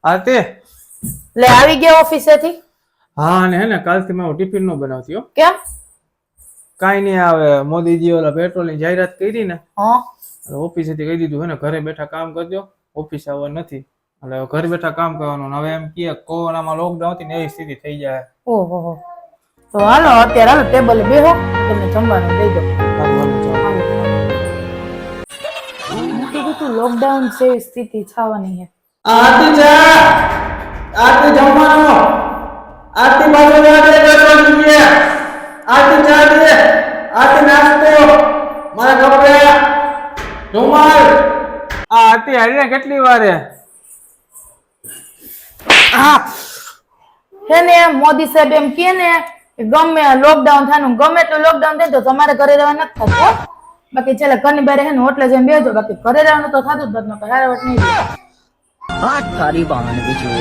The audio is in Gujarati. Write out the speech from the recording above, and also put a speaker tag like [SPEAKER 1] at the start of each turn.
[SPEAKER 1] આતે
[SPEAKER 2] લે આવી ગયા ઓફિસેથી?
[SPEAKER 1] હા ને હે ને કાલથી મેં ટિફિન નો બનાવતી હો.
[SPEAKER 2] કેમ?
[SPEAKER 1] કાઈ નહીં આવે મોદીજી ઓલા પેટ્રોલ ની જાહેરાત કરી ને
[SPEAKER 2] હા
[SPEAKER 1] ઓફિસેથી કહી દીધું હે ને ઘરે બેઠા કામ કરજો ઓફિસ આવવા નથી એટલે હવે ઘરે બેઠા કામ કરવાનું ને હવે એમ કે કોરોનામાં લોકડાઉન હતી ને એવી સ્થિતિ થઈ જાય.
[SPEAKER 2] ઓહો હો. તો હાલો અત્યારે હાલો ટેબલે બેહો તમને જમવાનું દઈ દો. હું કીધું તું લોકડાઉન જેવી સ્થિતિ થવાની છે.
[SPEAKER 1] આરતી ચા આરતી જમવાનો આરતી બાજુ વાળે બેસવાનું છે આરતી ચા દે આરતી નાસ્તો મારા કપડા રૂમાલ આ આરતી હારીને કેટલી વાર
[SPEAKER 2] હે ને મોદી સાહેબ એમ કે ને કે ગમે લોકડાઉન થાનું ગમે એટલું લોકડાઉન થાય તો તમારે ઘરે રહેવા નથી થતું હો. બાકી ચાલે ઘરની બહાર હે ને હોટલે જઈને બેસજો બાકી ઘરે રહેવાનું તો થતું જ નથી. હારે વટ નહીં
[SPEAKER 3] હાથ તારી બહાને બીજું